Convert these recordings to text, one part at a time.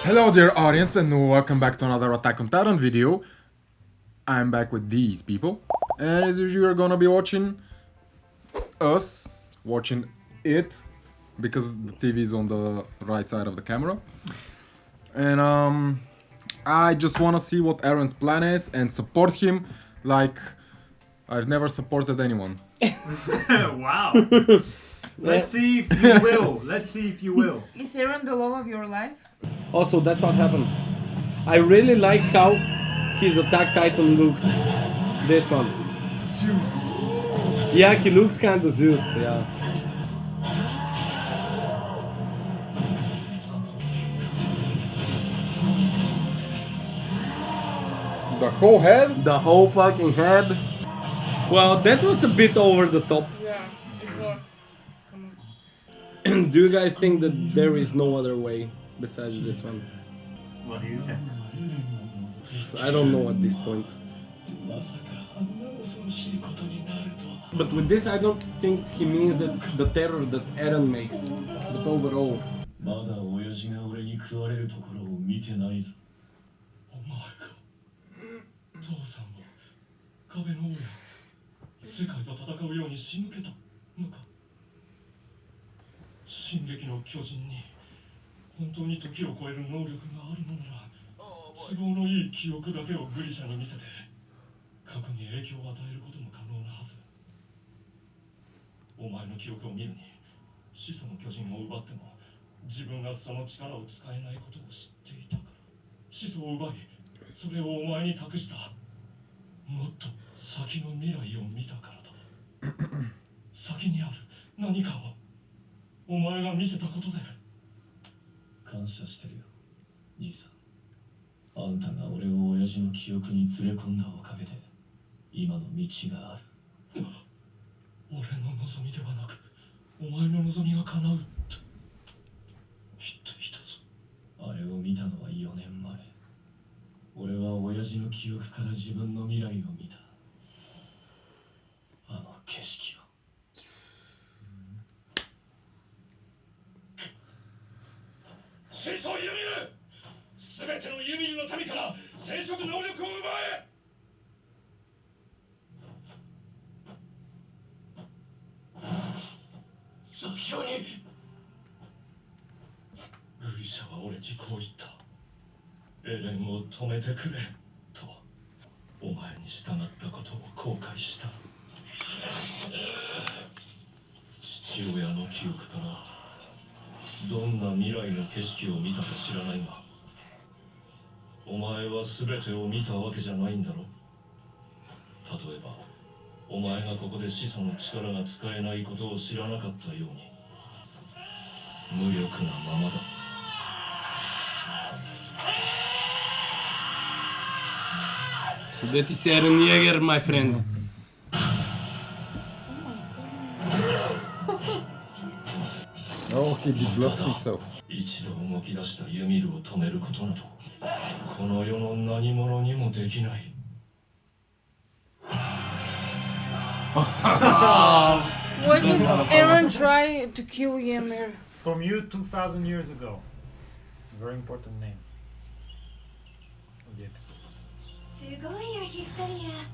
Hello dear audience and welcome back to another Attack on Titan video. I'm back with these people and as usual you're gonna be watching it because the TV is on the right side of the camera. And I just wanna see what Eren's plan is and support him like I've never supported anyone. Wow. Let's see if you will. Let's see if you will. Is Eren the love of your life? Also, that's what happened. I really like how his attack titan looked. This one. Zeus. Yeah, he looks kind of Zeus, yeah. The whole head? The whole fucking head. Well, that was a bit over the top. Yeah, it was. Do you guys think that there is no other way besides this one? What do you think? I don't know at this point. But with this, I don't think he means that the terror that Eren makes, but overall. まだ親父が俺に食われるところを見てないぞ。お前が父さんは壁の王や世界と戦うように仕向けたのか。進撃の巨人に本当に時を超える能力があるのなら都合のいい記憶だけをグリシャに見せて過去に影響を与えることも可能なはず。お前の記憶を見るに始祖の巨人を奪っても自分がその力を使えないことを知っていたから始祖を奪いそれをお前に託した。もっと先の未来を見たからだ。先にある何かをお前が見せたことで感謝してるよ兄さん。あんたが俺を親父の記憶に連れ込んだおかげで今の道がある。俺の望みではなくお前の望みが叶うって言っていたぞ。あれを見たのは4年前。俺は親父の記憶から自分の未来を見た。あの景色を。始祖ユミル、すべてのユミルの民から生殖能力を奪え。即興にグリシャは俺にこう言った。エレンを止めてくれと。お前に従ったことを後悔した。父親の記憶からどんな未来の景色を見たか知らないがお前は全てを見たわけじゃないんだろ。例えばお前がここで始祖の力が使えないことを知らなかったように無力なままだ。That is Eren Yeager, my friend. Oh, he degloved himself. 一度動き出したユミルを止めることなどこの世の何者にもできない。Why did Eren try to kill Ymir? From you 2,000 years ago. Very important name. Of the episode. すごいよヒストリア。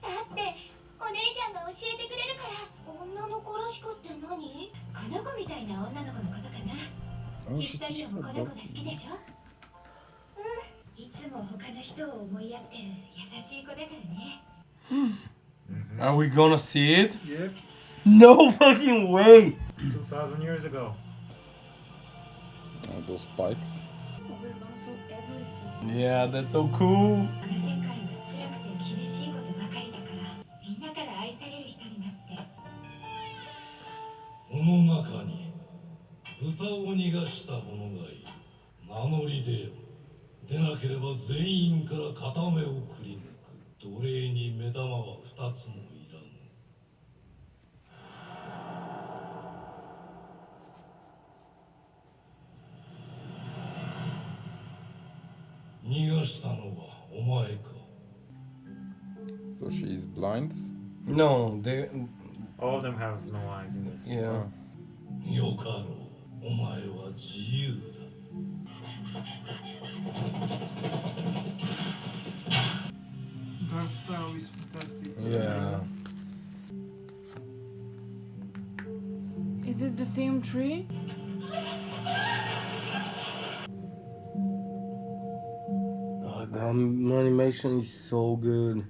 だってお姉ちゃんが教えてくれるから。女の子らしくって何？この子みたいな女の子のことかな。ヒストリアもこの子が好きでしょ？うん。いつも他の人を思いやってる優しい子だからね。Are we gonna see it? Yep. No fucking way! 2,000 years ago. Oh, those spikes. Yeah, that's so cool. この世界は辛くて厳しいことばかりだからみんなから愛される人になって。この中に豚を逃がした者がいる。名乗り出よ。出なければ全員から片目をくり抜く。奴隷に目玉は2つもいらぬ。逃がしたのはお前か。 So she's blind? No, they. All of them have no eyes in this. Yeah. よかろう。お前は自由だ。Is it the same tree? Oh, the animation is so good.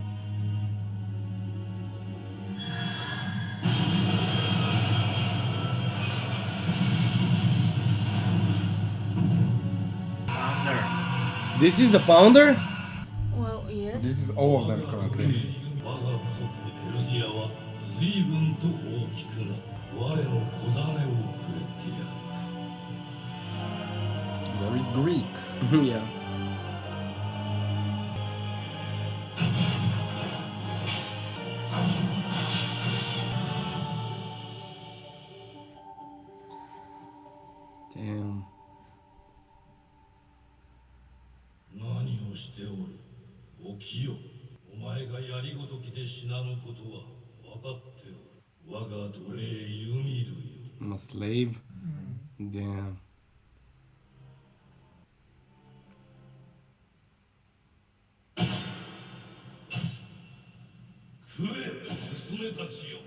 Thunder. This is the founder? Well, yes. This is all of them currently. 我が部族エルディアは随分と大きくな我の子種をくれてやる Very Greek. Yeah. Damn. 何をしておる起きよお前がやりごときで死なぬことは分かっておる我が奴隷ユミルよ I'm a slave? Damn. 食え娘たちよ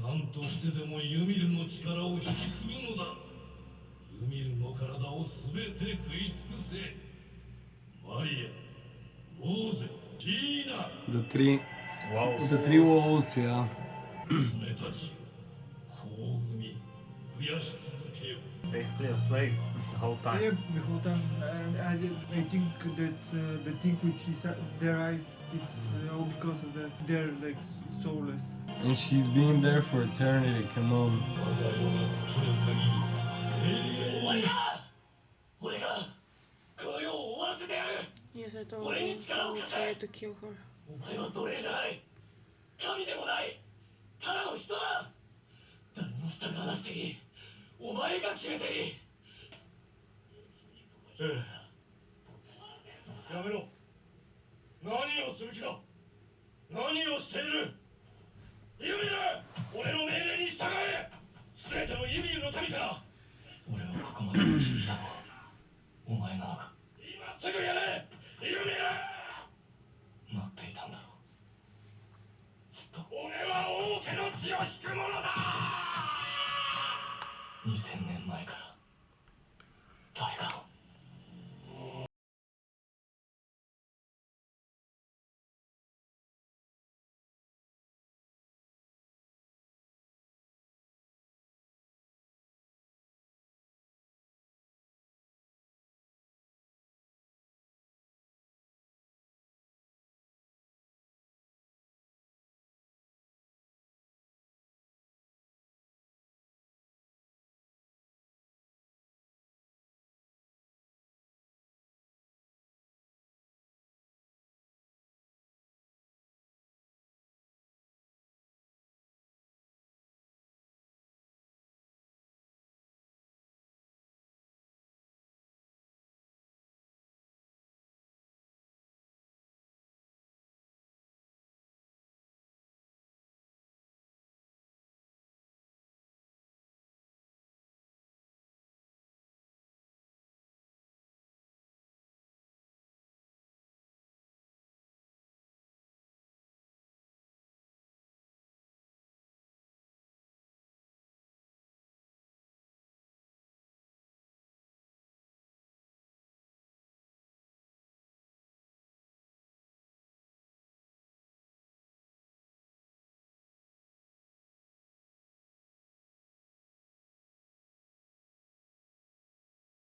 何としてでもユミルの力を引き継ぐのだユミルの体をすべて食い尽くせマリアローゼジーナ The three walls, yeah. 娘たちよ幸運増やし続けよ Basically a slave the whole time. Yeah, the whole time. And I think that the thing with their eyes, it's all because of that. They're like soulless. And she's been there for eternity, come on. 我が世が尽きる限り永遠に俺がこの世を終わらせてやる Yes, I told you. I will try to kill her. お前は奴隷じゃない神でもないただの人だ誰も従わなくていいお前が決めていいやめろ何をする気だ何をしているユミル俺の命令に従え全てのユミルの民から俺はここまで導いたのはお前なのか今すぐやれユミル待っていたんだろうずっと俺は王家の血を引く者だ2000年前から誰かを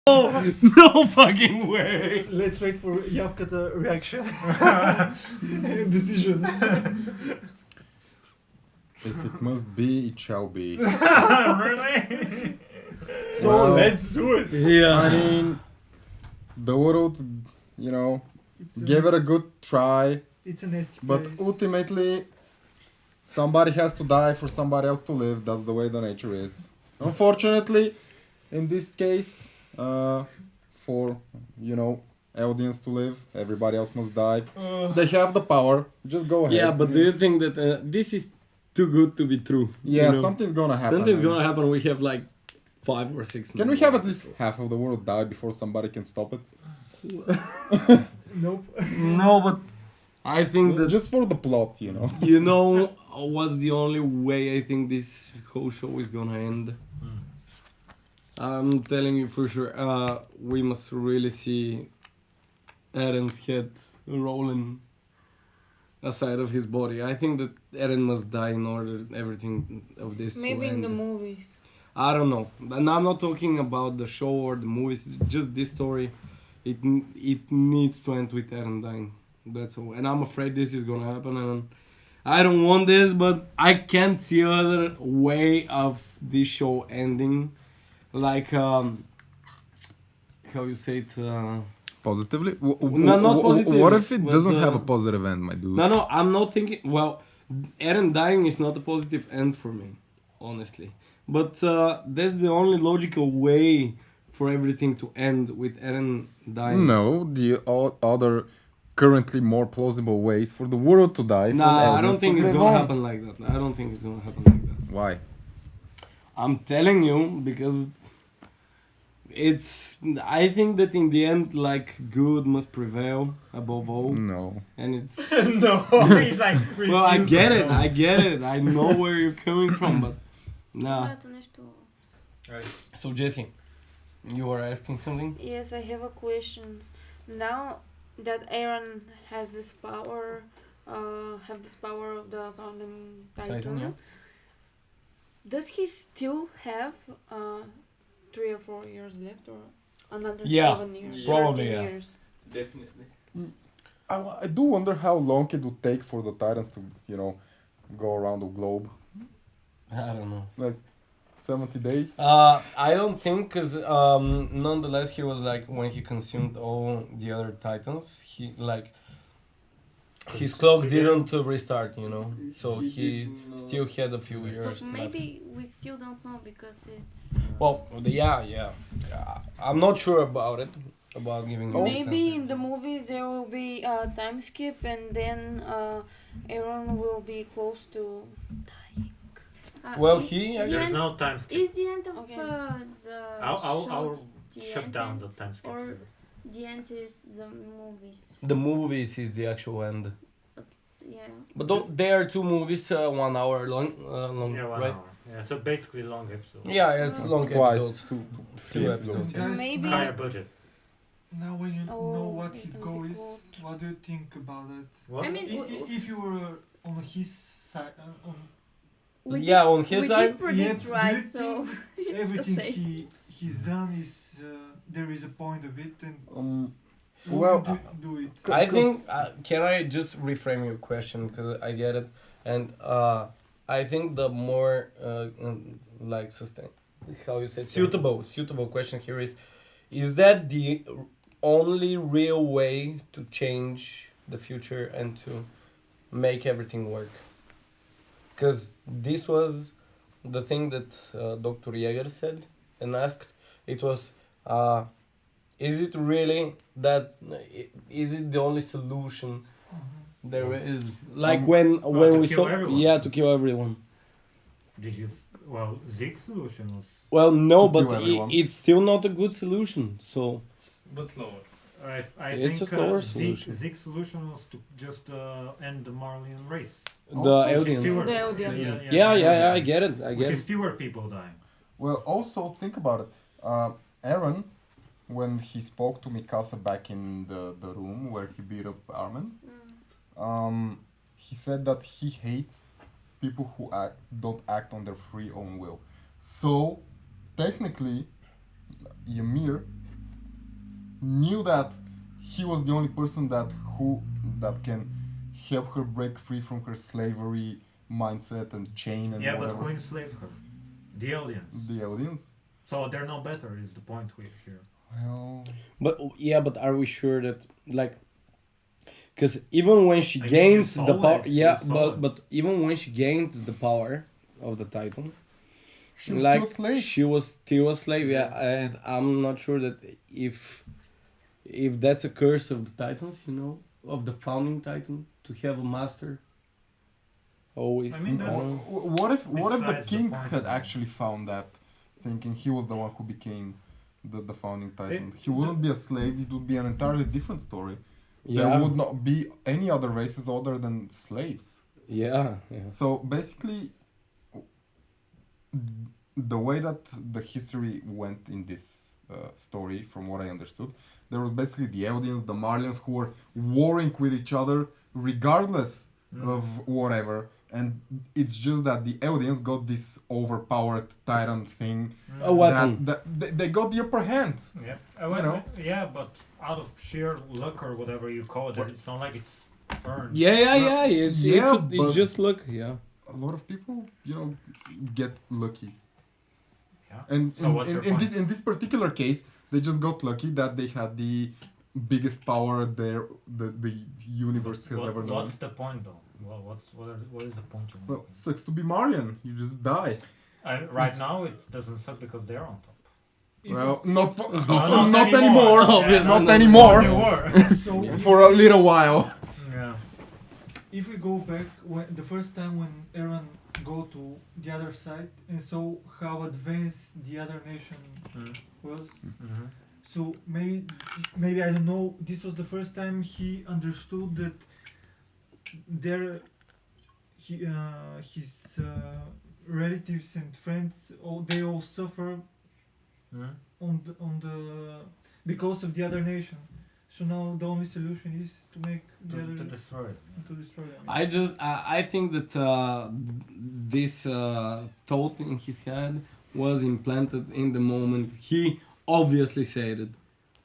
No fucking way! Let's wait for Yavkata reaction. Decision. If it must be, it shall be. Really? So Well, let's do it. I Yeah. mean, the world, you know, It's gave it a good try, It's a nasty but place. ultimately, somebody has to die for somebody else to live. That's the way the nature is. Unfortunately, in this case, for, you know, audience to live, everybody else must die. They have the power. Just go ahead. Yeah, but do you think that this is too good to be true? Yeah, You know? something's gonna happen. Something's man. gonna happen. We have like 5 or 6 Can we minutes. have at least half of the world die before somebody can stop it? Nope. No, but I think that Just for the plot, you know. you know what's the only way I think this whole show is gonna end. I'm telling you for sure. We must really see Eren's head rolling aside of his body. I think that Eren must die in order everything of this to Maybe in end. the movies. I don't know, and I'm not talking about the show or the movies. Just this story, it needs to end with Eren dying. That's all, and I'm afraid this is gonna happen. And I don't want this, but I can't see other way of this show ending, like how you say it. Positively? No, not positively, What if it but, doesn't have a positive end, my dude? No, I'm not thinking. Well, Eren dying is not a positive end for me, honestly. But that's the only logical way for everything to end with Eren dying. No, the other currently more plausible ways for the world to die. for Nah, I Eldians don't to think it's live gonna on. happen like that. I don't think it's gonna happen like that. Why? I'm telling you because it's. I think that in the end, like good must prevail above all, No. and it's. No, he's like. Well, I refused get to it. go. I get it. I know where you're coming from, but nah. Брата, нещо. Right. So Jesse, you were asking something. Yes, I have a question. Now that Eren has this power, have this power of the founding Titan, Yeah. does he still have 3 or 4 years left, or another Yeah, 7 years? probably, 13 yeah. years? Definitely. I do wonder how long it would take for the Titans to, go around the globe. I don't know. Like 70 days? I don't think, because nonetheless, he was like, when he consumed all the other Titans, he like, his clock didn't restart, so he still had a few years But maybe we still don't know because it's. Well, yeah. I'm not sure about it, about giving you Maybe in the movies there will be a time skip and then Eren will be close to dying. Well, is he the actually- There's end- no time skip. Is the end of Okay. the I'll show the shut end down end, the time skip. or for you. the end is the movies? The movies is the actual end. Yeah. But there are 2 movies, 1 hour long, Yeah, 1 right? hour. Yeah, so basically long episode. Yeah, it's long Twice. episodes. Two, 2 three episodes. Guys, Maybe. Higher budget. now when you Oh, know what it his will goal be is, good. what do you think about it? What? I mean, If you were on his side, Yeah, on his we side. did predict Yeah, right, do so you it's the everything same. he's done is there is a point of it, and Well, do it. I think, can I just reframe your question, because I get it, and I think the more like how you say, suitable question here is that the only real way to change the future and to make everything work? Because this was the thing that Dr. Yeager said and asked. It was, is it really that? Is it the only solution there is? Like when to we kill saw, everyone. to kill everyone. Did you? Well, Zeke's solution was. Well, no, To but kill everyone. it's still not a good solution. So But slower. I It's think a slower solution. Zeke's solution was to just end the Marleyan race. the Also, Eldian. Fewer, The Eldian. Yeah, I get it. I Which get is it. fewer people dying. Well, also think about it. Eren, when he spoke to Mikasa back in the room where he beat up Armin, he said that he hates people who don't act on their free own will. So, technically, Ymir knew that he was the only person that can help her break free from her slavery mindset and chain and Yeah, but whatever. who enslaved her? The Eldians. The audience. So they're no better. Is the point here? Well, But are we sure that like? Because even when she I mean, gained you the saw power, it, you saw it. but even when she gained the power of the Titan, she was like still a slave. she was still a slave. Yeah, and I'm not sure that if that's a curse of the Titans, of the founding Titan, to have a master. Always. I mean, that's- What if the Besides the king point had of it. actually found that, thinking he was the one who became the founding titan? He wouldn't be a slave. It would be an entirely different story. there Yeah. would not be any other races other than slaves. Yeah. So basically, the way that the history went in this story, from what I understood, there was basically the Eldians, the Marlians, who were warring with each other regardless of whatever. And it's just that the Eldians got this overpowered tyrant thing. A weapon. They got the upper hand. Yeah. You know? Yeah, but out of sheer luck or whatever you call it, it's not like it's earned. Yeah. It's but- just look. Yeah. A lot of people, get lucky. Yeah. And So what's your point? in this particular case, they just got lucky that they had the biggest power the universe has ever known. What's the point though? Well, what is the point? You're Well, making? sucks to be Marian. You just die. And right now it doesn't suck because they're on top. Well, not for, not not anymore. anymore. Obviously Not not anymore. They were. So For a little while. Yeah. if we go back the first time when Eren go to the other side and saw how advanced the other nation was, Mm-hmm. so maybe I don't know. This was the first time he understood that his relatives and friends they all suffer on the because of the other nation. So now the only solution is to make the To other destroy it. to destroy them. I think that this thought in his head was implanted in the moment he obviously said it.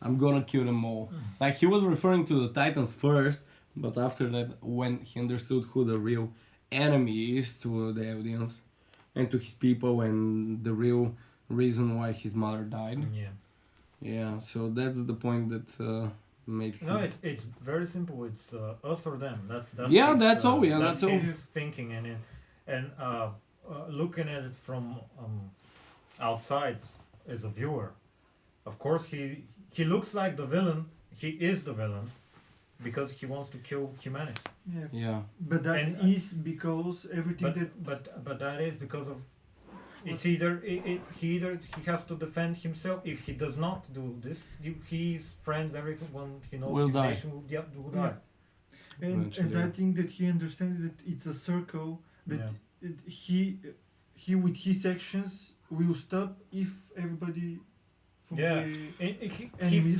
I'm gonna kill them all. Like he was referring to the Titans first, but after that, when he understood who the real enemy is to the audience and to his people and the real reason why his mother died. Yeah. Yeah, so that's the point that made him. No, it's very simple. It's us or them. That's Yeah, his, that's all, yeah, that's all. his thinking and looking at it from outside as a viewer. Of course, he looks like the villain. He is the villain because he wants to kill humanity. Yeah. Yeah. But that is And- because everything But that is because of it's either he has to defend himself. If he does not do this, his friends, everyone he knows, Will his die. nation will die. Yeah. and Eventually. I think that he understands that it's a circle that Yeah. he with his actions will stop if everybody from Yeah. the He enemies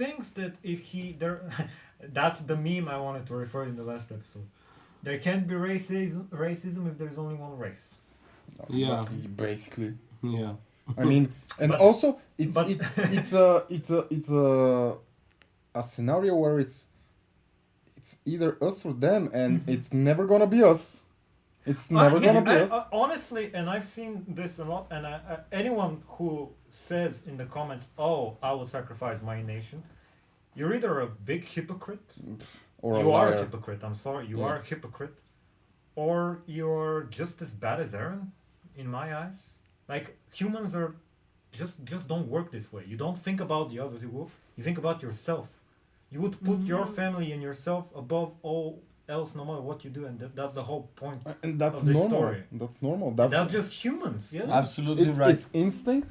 thinks that if he there, that's the meme I wanted to refer in the last episode. There can't be racism if there's only one race. Yeah. Basically. Yeah. I mean, and But- also but- it's a scenario where it's either us or them, and it's never gonna be us. It's never gonna be us. Honestly, and I've seen this a lot, and anyone who says in the comments, "Oh, I will sacrifice my nation," you're either a big hypocrite, Or you a are a liar. hypocrite. I'm sorry, you Yeah. are a hypocrite, or you're just as bad as Eren, in my eyes. Like humans are just don't work this way. You don't think about the others. You think about yourself. You would put your family and yourself above all else, no matter what you do, and that's the whole point. And that's of this normal. story. That's normal. That's just humans, yeah. Absolutely it's right. it's instinct.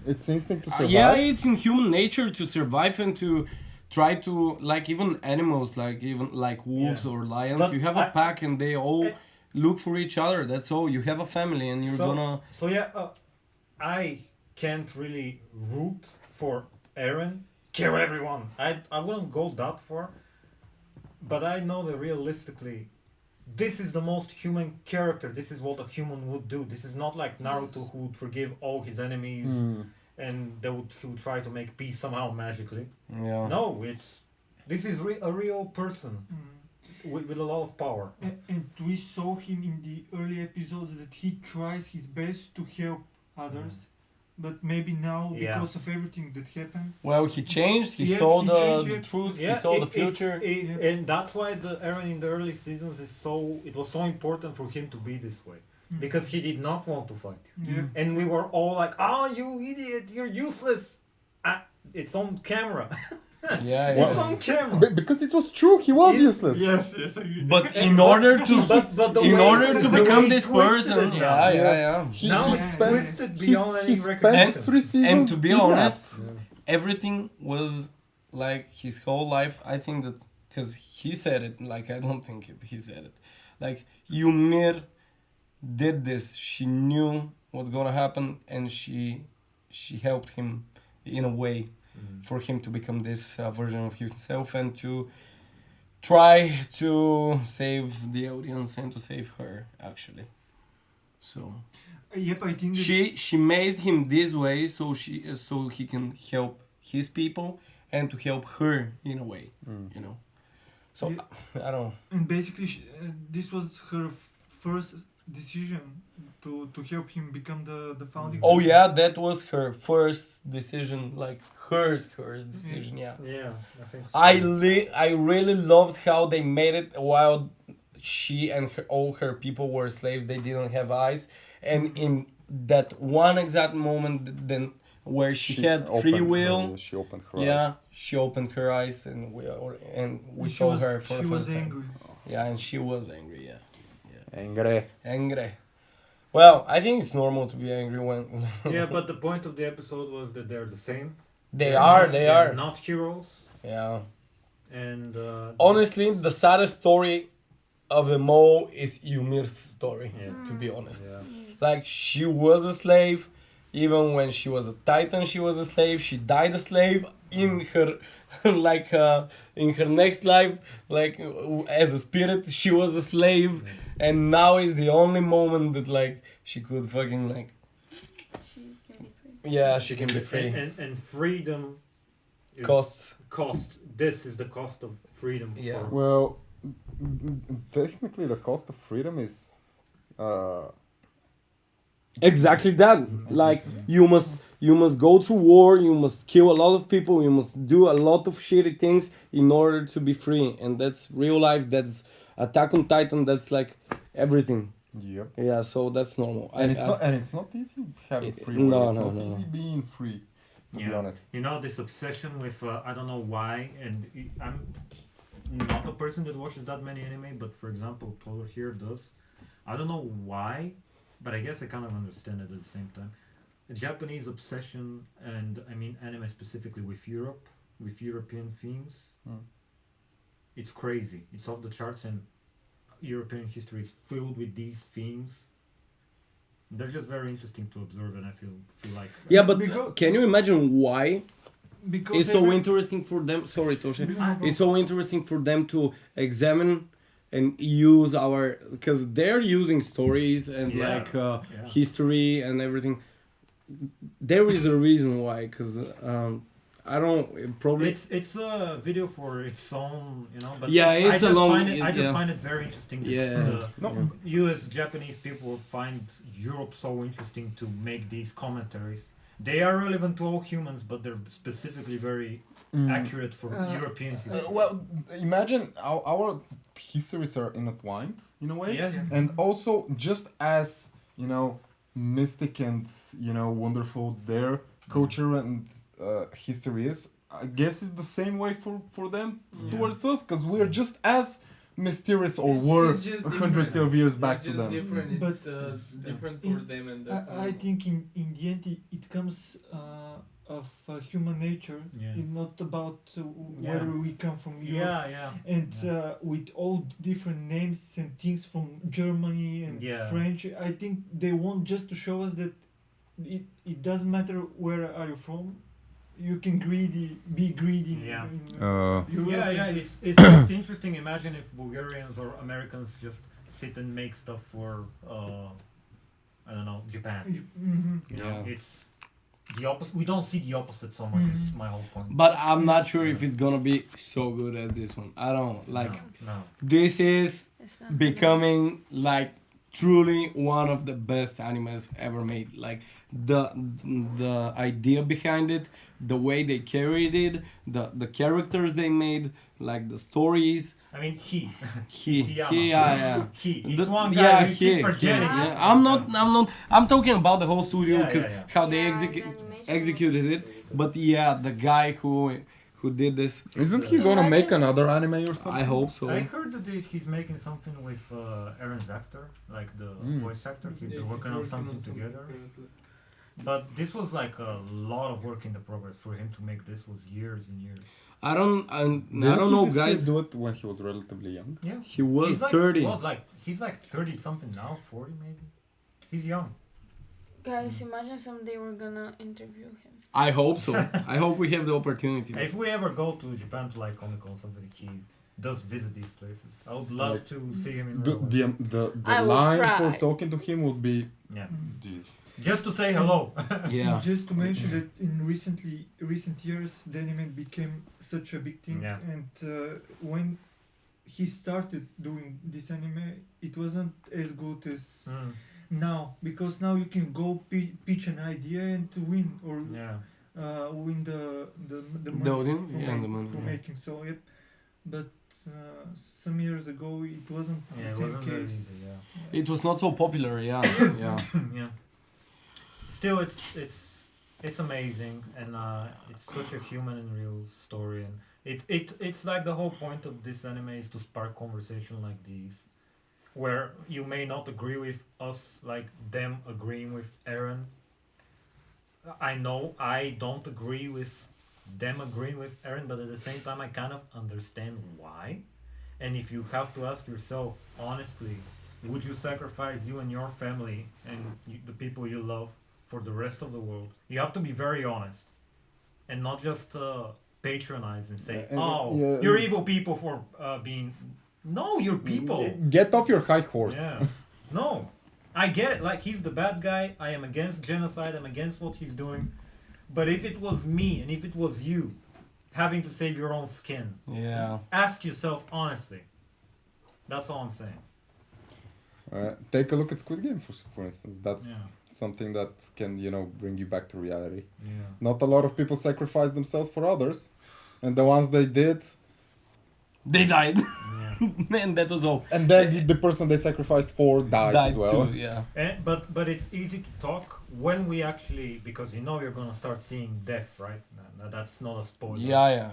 It's instinct to survive. Yeah, it's in human nature to survive and to try to, like, even animals, like wolves Yeah. or lions, But you have a pack and they all look for each other. That's all. You have a family and you're gonna. So yeah, I can't really root for Eren. Kill everyone. I wouldn't go that far. But I know that realistically, this is the most human character. This is what a human would do. This is not like Naruto who would forgive all his enemies and he would try to make peace somehow magically. Yeah. No, this is a real person with a lot of power. and we saw him in the early episodes that he tries his best to help others, but maybe now Yeah. because of everything that happened. Well, he changed. He Yeah, saw he the changed, yeah. truth. He saw the future. And that's why the Eren in the early seasons it was so important for him to be this way. Because he did not want to fight. Yeah. And we were all like, "Oh, you idiot, you're useless." It's on camera. Yeah. It's on camera. Because it was true. He was useless. Yes, I agree. But in order to but the in way- order to the become way this he twisted person, it now. yeah. Now he it's spent, twisted beyond any he recognition. spent 3 seasons. And to be kidnapped. honest, everything was like his whole life. I think that because he said it. Like I don't think he said it. Like Ymir did this. She knew what's gonna happen, and she helped him in a way for him to become this version of himself and to try to save the audience and to save her actually. So Yep, I think she made him this way so he can help his people and to help her in a way, you know. So Yeah. I don't know. and basically this was her first decision to help him become the founding. Oh yeah, that was her first decision, like hers decision. Yeah. Yeah, I think so. I really loved how they made it while she and all her people were slaves. They didn't have eyes, and in that one exact moment, then where she had free will, She opened her yeah, eyes. she opened her eyes, and we And she saw was, her for she the was first time. angry. Yeah, and she was angry. Yeah, Angry. angry. Well, I think it's normal to be angry when. Yeah, but the point of the episode was that they're the same. They They're are. not- They they're are. not heroes. Yeah. And Honestly, the saddest story of them all is Ymir's story. Yeah. To be honest, Yeah. like she was a slave, even when she was a titan, she was a slave. She died a slave in her, like in her next life, like as a spirit, she was a slave, and now is the only moment that like she could fucking like. She can be free. Yeah, she can be free. And freedom is Cost. This is the cost of freedom. Yeah. for- Well, technically, the cost of freedom is. Exactly that. Like you must go through war, you must kill a lot of people, you must do a lot of shitty things in order to be free. And that's real life, that's Attack on Titan, that's like everything. Yep. Yeah, so that's normal. And it's not easy having It- free no, will. It's no, not no, easy being free. To be honest. You know, this obsession with I don't know why, and I'm not a person that watches that many anime, but for example, Toller here does. I don't know why, but I guess I kind of understand it at the same time. The Japanese obsession, and I mean anime specifically with Europe, with European themes, it's crazy. It's off the charts, and European history is filled with these themes. They're just very interesting to observe, and I feel like Yeah, but Because- can you imagine why Because it's so every- interesting for them? Sorry, Toshe. No, It's so interesting for them to examine and use our, because they're using stories and Yeah, like yeah. history and everything. There is a reason why, because I don't probably. It's a video for its own, you know. But Yeah, it's a long- I just yeah. find it very interesting. That, Yeah. No. you as Japanese people find Europe so interesting to make these commentaries. They are relevant to all humans, but they're specifically very accurate for European history. Well, imagine our histories are intertwined in a way. Yeah, yeah. And also, just as, mystic and, wonderful their culture and history is, I guess it's the same way for them towards us, because we're just as mysterious or were It's just hundreds different. of years It's back to just them. different. But, It's different for them, and that's I think in the end it comes of human nature. Yeah. It's not about Yeah. where we come from. Europe. Yeah. And with all different names and things from Germany and Yeah. French, I think they want just to show us that it doesn't matter where are you from. You can be greedy. Yeah. Europe. Yeah. It's just interesting. Imagine if Bulgarians or Americans just sit and make stuff for I don't know, Japan. Mhm. You know, Yeah. it's the opposite. We don't see the opposite so much. Is my whole point. But I'm not sure if it's gonna be so good as this one. I don't like. No. This is It's not becoming like truly one of the best animes ever made. Like the idea behind it, the way they carried it, the characters they made, like the stories. I mean, he. He, yeah. He. It's The- one guy. yeah, we keep forgetting. yeah. I'm not. I'm talking about the whole studio Yeah, because yeah. how they Yeah, the animation executed was it. But yeah, the guy who did this, Isn't he gonna make another anime or something? I hope so. I heard that he's making something with Eren's actor, like the voice actor. They're working on something together. But this was like a lot of work in the progress for him to make this. Was years and years. I don't know, guys. Do it when he was relatively young. Yeah. He was He's like, 30. What, like he's like 30 something now, 40 maybe. He's young. Guys, imagine someday we're gonna interview him. I hope so. I hope we have the opportunity. If we ever go to Japan to like Comic Con, something he does visit these places. I would love Like, to see him in The real life. the I will line for cry. talking to him would be, Yeah. "Geez." Just to say hello. Yeah. Just to mention that in recent years, the anime became such a big thing, Yeah. and when he started doing this anime, it wasn't as good as Mm, now, because now you can go pitch an idea and to win or yeah. win the The money audience? for, Yeah, the money, for yeah. making. So yep, but some years ago it wasn't Yeah, the it same wasn't very case. easy, yeah. It was not so popular. Yeah. Yeah. Yeah. Still, it's amazing, and it's such a human and real story, and it's like the whole point of this anime is to spark conversation like these, where you may not agree with us, like them agreeing with Eren. I know I don't agree with them agreeing with Eren, but at the same time, I kind of understand why. And if you have to ask yourself honestly, would you sacrifice you and your family and the people you love for the rest of the world? You have to be very honest and not just patronize and say, "Oh, Yeah. you're evil people for being." No, you're people. Get off your high horse. Yeah. No, I get it. Like, he's the bad guy. I am against genocide. I'm against what he's doing. But if it was me and if it was you having to save your own skin, Yeah. ask yourself honestly. That's all I'm saying. Take a look at Squid Game, for instance. That's Yeah. something that can, bring you back to reality. Yeah. Not a lot of people sacrifice themselves for others, and the ones they did, They died, Yeah. and that was all. and then the person they sacrificed for died as well. too. Yeah. But it's easy to talk when we actually, because you're gonna start seeing death, right? That's not a spoiler. Yeah. Yeah.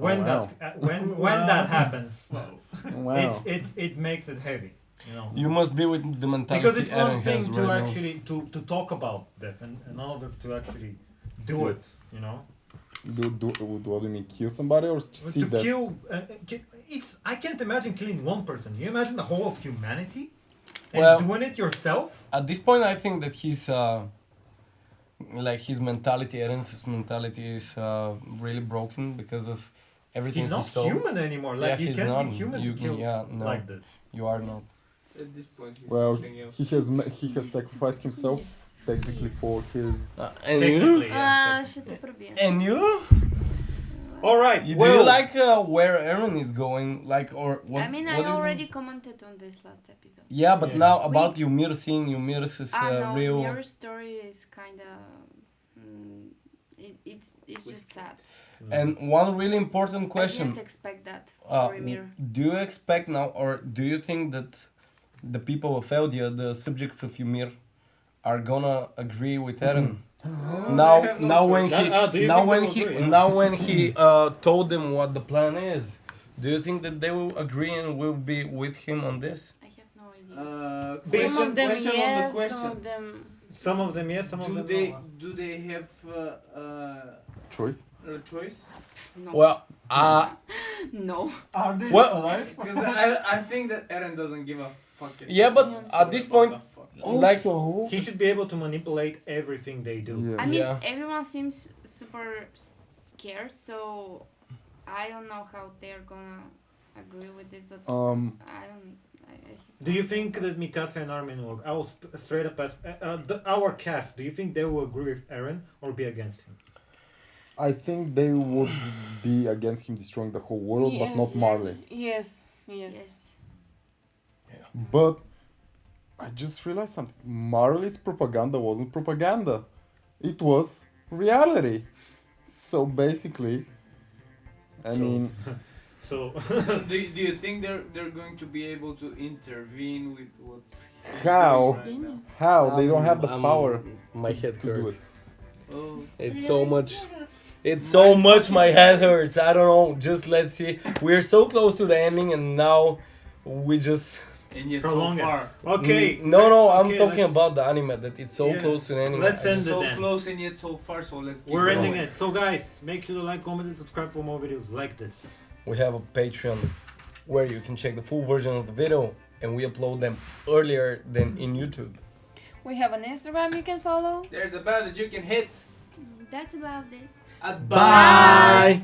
When Oh, wow. that when that happens, Wow. it makes it heavy, you know. You must be with the mentality Because it's Eren one thing has to right now. actually to talk about death, and another to actually do See it, you know. Do what do you mean, kill somebody or see To that? kill, it's I can't imagine killing one person. You imagine the whole of humanity, and Well- doing it yourself. At this point, I think that he's like his mentality, Eren's mentality is really broken because of everything He's not he saw. human anymore. Like, Yeah, you he's can't not. be human You to can- kill yeah, no. like this. You are not. At this point, he's Well, something else. he has sacrificed himself technically for his. And you? Technically, yeah. Ще те пробия. And you? All right. Do Well, you like where Eren is going? Like, or what? I mean, what I do you already think? commented on this last episode. Yeah, but Yeah. now about Ymir, seeing Ymir's No, real. your story is kind of... it's just sad. And one really important I question. didn't expect that Uh, for Ymir. do you expect now, or do you think that the people of Eldia, the subjects of Ymir, are gonna agree with Eren? now, they have no now when choice. he, do you now think when they will he, agree? Yeah. now when he told them what the plan is, do you think that they will agree and will be with him on this? I have no idea. Question, Some of them question on the yes, question. some of them... some of them yes, some of them no. Do they have Choice? a choice? No. Well, No. Are they Well- alive? Because I think that Eren doesn't give a fuck. yeah, but Yeah. at this point, like, Also, He should be able to manipulate everything they do. yeah. I mean, Yeah. everyone seems super scared, so I don't know how they're gonna agree with this, but I don't... Do you think that Mikasa and Armin will? I will straight up ask our cast. Do you think they will agree with Eren or be against him? I think they would be against him destroying the whole world, but not Marley. Yes, yes. But I just realized something. Marley's propaganda wasn't propaganda. It was reality. So basically, I mean, So do you think they're going to be able to intervene with what? he's How? doing right now? how? They don't have the power My head to do hurts. it. Oh. It's so much. It's so much my head hurts. I don't know. Just let's see. We're so close to the ending, and now we just And yet Prolong so it. far. Okay. No, I'm okay, talking let's- about the anime that it's so Yeah. close to the anime. Let's end it So then. close and yet so far, so let's keep We're going. ending it. So guys, make sure to like, comment, and subscribe for more videos like this. We have a Patreon where you can check the full version of the video, and we upload them earlier than in YouTube. We have an Instagram you can follow. There's a bell that you can hit. That's about it. Bye.